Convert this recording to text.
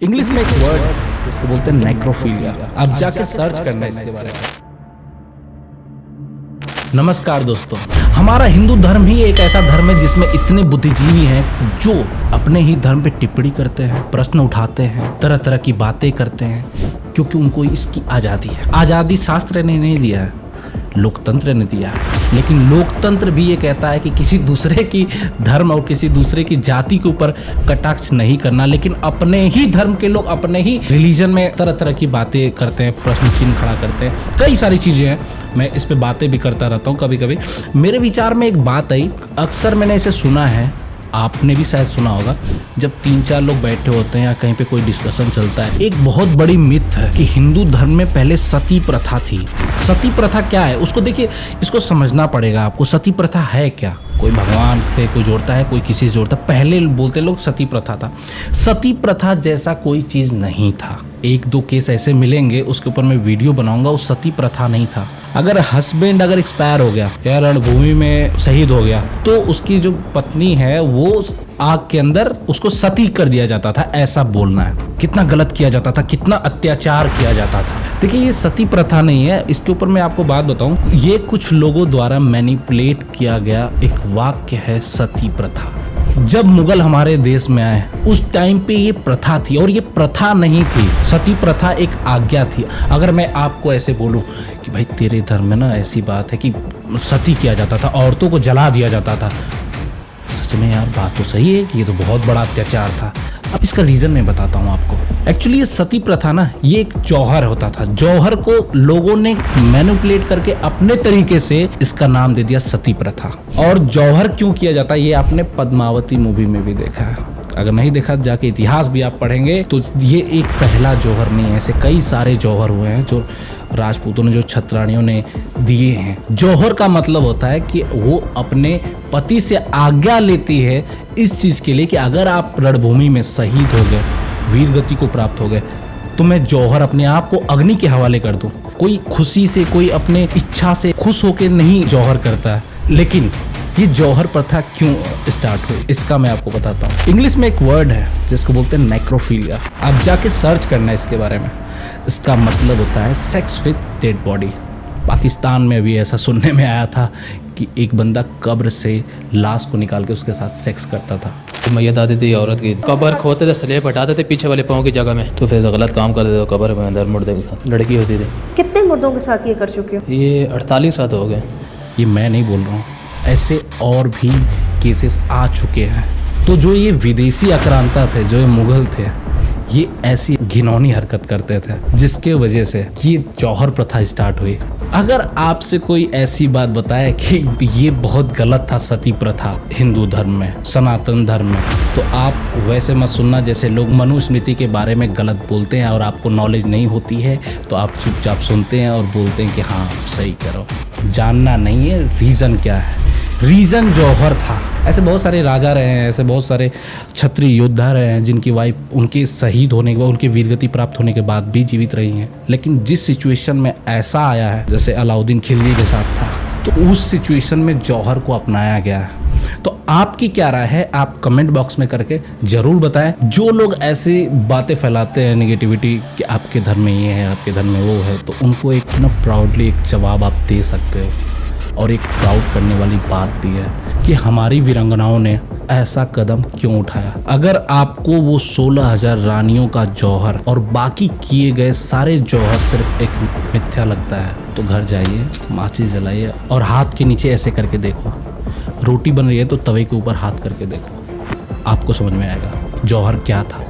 English में एक word है जिसको बोलते हैं नेक्रोफिलिया। आप जाके सर्च करना इसके बारे में। नमस्कार दोस्तों, हमारा हिंदू धर्म ही एक ऐसा धर्म है जिसमें इतने बुद्धिजीवी हैं जो अपने ही धर्म पे टिप्पणी करते हैं, प्रश्न उठाते हैं, तरह तरह की बातें करते हैं, क्योंकि उनको इसकी आज़ादी है। आज़ादी शास्त्र ने नहीं दिया है, लोकतंत्र ने दिया है। लेकिन लोकतंत्र भी ये कहता है कि किसी दूसरे की धर्म और किसी दूसरे की जाति के ऊपर कटाक्ष नहीं करना, लेकिन अपने ही धर्म के लोग अपने ही रिलीजन में तरह तरह की बातें करते हैं, प्रश्न चिन्ह खड़ा करते हैं, कई सारी चीज़ें हैं। मैं इस पे बातें भी करता रहता हूँ। कभी कभी मेरे विचार में एक बात आई, अक्सर मैंने इसे सुना है, आपने भी शायद सुना होगा, जब 3-4 लोग बैठे होते हैं या कहीं पे कोई डिस्कशन चलता है, एक बहुत बड़ी मिथ है कि हिंदू धर्म में पहले सती प्रथा थी। सती प्रथा क्या है उसको देखिए, इसको समझना पड़ेगा आपको। सती प्रथा है क्या? कोई भगवान से कोई जोड़ता है, कोई किसी से जोड़ता है। पहले बोलते लोग सती प्रथा था। सती प्रथा जैसा कोई चीज़ नहीं था। 1-2 केस ऐसे मिलेंगे, उसके ऊपर मैं वीडियो बनाऊंगा। वो सती प्रथा नहीं था। अगर हस्बैंड अगर एक्सपायर हो गया या रणभूमि में शहीद हो गया तो उसकी जो पत्नी है वो आग के अंदर उसको सती कर दिया जाता था, ऐसा बोलना है। कितना गलत किया जाता था, कितना अत्याचार किया जाता था। देखिए, ये सती प्रथा नहीं है। इसके ऊपर मैं आपको बात बताऊं, ये कुछ लोगों द्वारा मैनिपुलेट किया गया एक वाक्य है, सती प्रथा। जब मुगल हमारे देश में आए उस टाइम पे ये प्रथा थी, और ये प्रथा नहीं थी। सती प्रथा एक आज्ञा थी। अगर मैं आपको ऐसे बोलूं कि भाई तेरे धर्म में ना ऐसी बात है कि सती किया जाता था, औरतों को जला दिया जाता था, सच में यार बात तो सही है कि ये तो बहुत बड़ा अत्याचार था। अब इसका रीज़न मैं बताता हूँ आपको। एक्चुअली ये सती प्रथा ना, ये एक जौहर होता था। जौहर को लोगों ने मैनिपुलेट करके अपने तरीके से इसका नाम दे दिया सती प्रथा। और जौहर क्यों किया जाता है ये आपने पद्मावती मूवी में भी देखा है। अगर नहीं देखा, जाके इतिहास भी आप पढ़ेंगे तो ये एक पहला जौहर नहीं है, ऐसे कई सारे जौहर हुए हैं जो राजपूतों ने, जो छत्राणियों ने दिए हैं। जौहर का मतलब होता है कि वो अपने पति से आज्ञा लेती है इस चीज़ के लिए कि अगर आप रणभूमि में शहीद हो गए, वीर गति को प्राप्त हो गए, तो मैं जौहर अपने आप को अग्नि के हवाले कर दूं। कोई खुशी से, कोई अपने इच्छा से खुश होकर नहीं जौहर करता है। लेकिन ये जौहर प्रथा क्यों स्टार्ट हुई इसका मैं आपको बताता हूँ। इंग्लिश में एक वर्ड है जिसको बोलते हैं नेक्रोफिलिया। आप जाके सर्च करना इसके बारे में। इसका मतलब होता है sex with dead body. Pakistan में भी ऐसा सुनने में आया था कि एक बंदा कब्र से लाश को निकाल के उसके साथ सेक्स करता था। तो मैयत आती थी औरत की, कब्र खोते थे, स्लेब हटाते थे पीछे वाले पाँव की जगह में, तो फिर गलत काम करते थे। कब्र में अंदर मुर्दे के साथ लड़की होती थी। कितने मुर्दों के साथ ये कर चुके हो? ये 48 साल हो गए। ये मैं नहीं बोल रहा हूँ, ऐसे और भी केसेस आ चुके हैं। तो जो ये विदेशी आक्रांता थे, जो ये मुगल थे, ये ऐसी घिनौनी हरकत करते थे जिसके वजह से ये जौहर प्रथा स्टार्ट हुई। अगर आपसे कोई ऐसी बात बताए कि ये बहुत गलत था सती प्रथा हिंदू धर्म में, सनातन धर्म में, तो आप वैसे मत सुनना जैसे लोग मनुस्मृति के बारे में गलत बोलते हैं और आपको नॉलेज नहीं होती है तो आप चुपचाप सुनते हैं और बोलते हैं कि हाँ सही करो। जानना नहीं है रीज़न क्या है। रीज़न जौहर था। ऐसे बहुत सारे राजा रहे हैं, ऐसे बहुत सारे क्षत्रिय योद्धा रहे हैं जिनकी वाइफ उनके शहीद होने के बाद, उनके वीरगति प्राप्त होने के बाद भी जीवित रही हैं। लेकिन जिस सिचुएशन में ऐसा आया है, जैसे अलाउद्दीन खिलजी के साथ था, तो उस सिचुएशन में जौहर को अपनाया गया है। तो आपकी क्या राय है, आप कमेंट बॉक्स में करके ज़रूर बताएं। जो लोग ऐसी बातें फैलाते हैं नेगेटिविटी कि आपके धर्म में ये है, आपके धर्म में वो है, तो उनको एक ना प्राउडली एक जवाब आप दे सकते हो। और एक प्राउड करने वाली बात भी है कि हमारी वीरांगनाओं ने ऐसा कदम क्यों उठाया। अगर आपको वो 16,000 रानियों का जौहर और बाकी किए गए सारे जौहर सिर्फ एक मिथ्या लगता है तो घर जाइए, माचिस जलाइए और हाथ के नीचे ऐसे करके देखो। रोटी बन रही है तो तवे के ऊपर हाथ करके देखो, आपको समझ में आएगा जौहर क्या था।